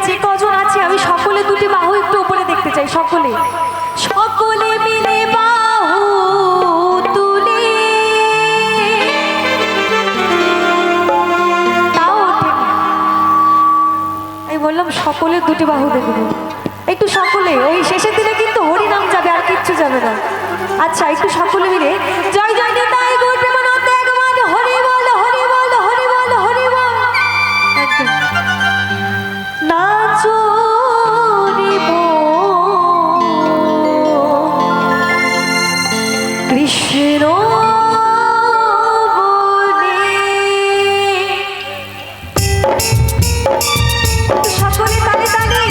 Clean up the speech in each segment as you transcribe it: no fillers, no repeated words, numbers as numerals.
যে কজন আছে আমি সকলে দুটি বাহু একটু উপরে দেখতে চাই, সকলে সকলে মিলে বাহু তুলে। তাও ওঠেনি। আমি বললাম সকলে দুটি বাহু দেখবো, একটু সকলে, ওই শেষের দিনে কিন্তু হরিনাম যাবে, আর কিচ্ছু যাবে না। আচ্ছা একটু সকলে মিলে জয় জয় নিতাই গৌর প্রেমানন্দে একবার হরি বল হরি বল হরি বল হরি বল। একদম নাচো রে কৃষ্ণ সকলে তালে তালে।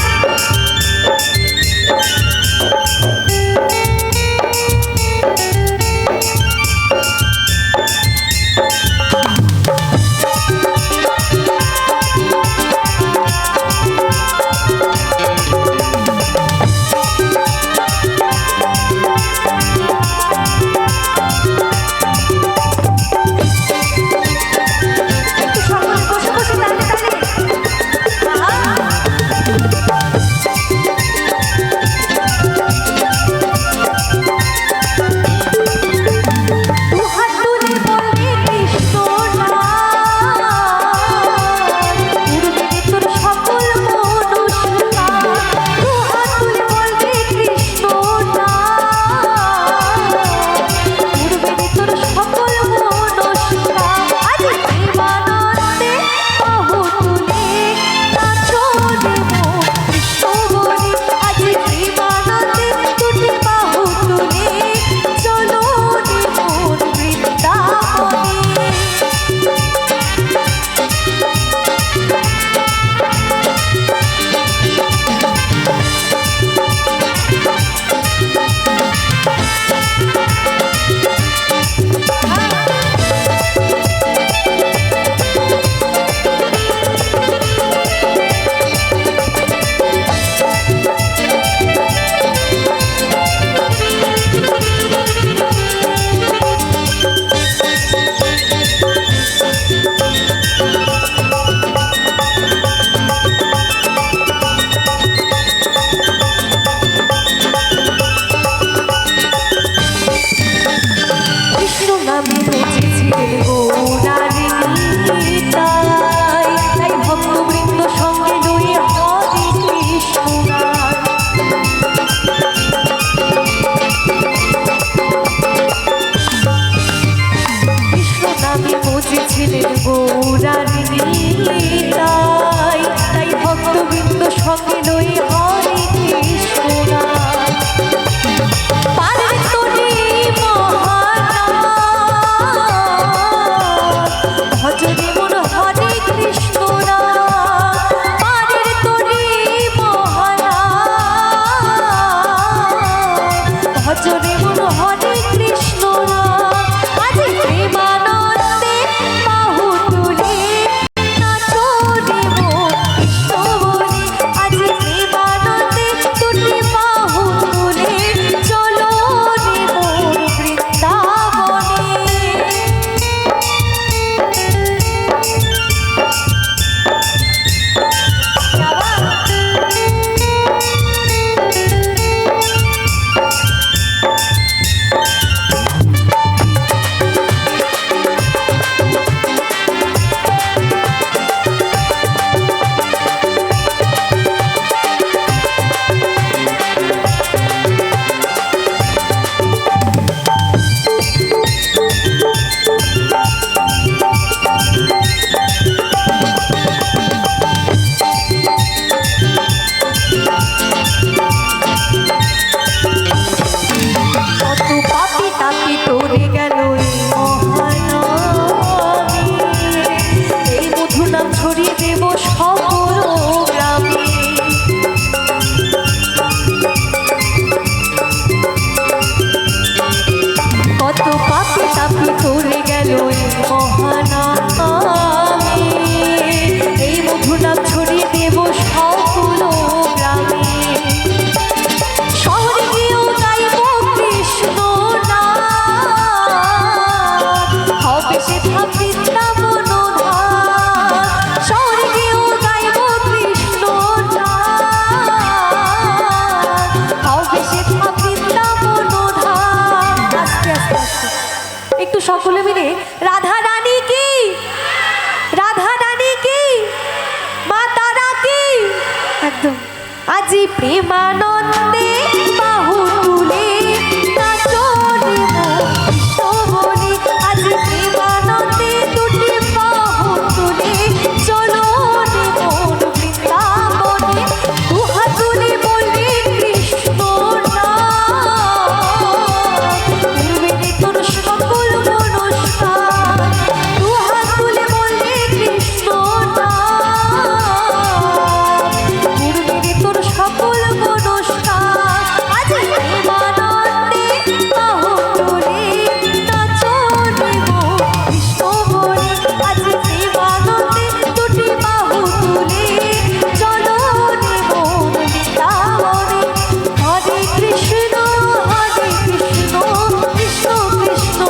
আজি প্রেমানন্দে বাহু তুলে নাচনে কৃষ্ণ বলে, আজি প্রেমানন্দে দুটি বাহু তুলে চলো রে মন বৃন্দাবনে, দুহাত তুলে বলবে কৃষ্ণ নাম, করবে রে তোর সকল মনস্কার, দুহাত তুলে বলবে কৃষ্ণ নাম, করবে রে তোর সকল মনস্কার। আজি প্রেমানন্দে বাহু তুলে নাচনে মন কৃষ্ণ বলে, আজি প্রেমানন্দে দুটি বাহু তুলে চলো রে মন বৃন্দাবনে। হরে কৃষ্ণ কৃষ্ণ কৃষ্ণ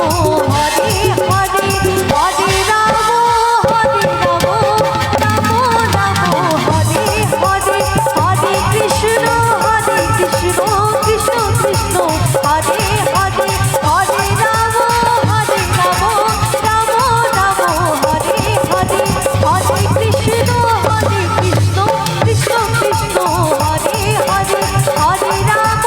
হরে হরে, হরে রাম রাম রাম হরে হরে, হরে কৃষ্ণ কৃষ্ণ কৃষ্ণ হরে হরে, হরে রাম রাম রাম রাম হরে হরে, হরে কৃষ্ণ কৃষ্ণ কৃষ্ণ হরে হরে, হরে রাম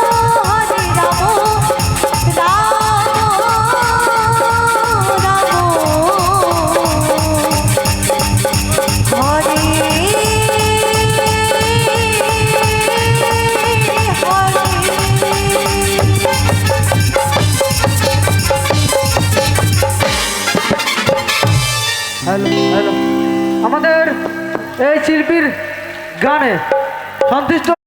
হ্যালো হ্যালো, আমাদের এই শিল্পীর গানে সন্তুষ্ট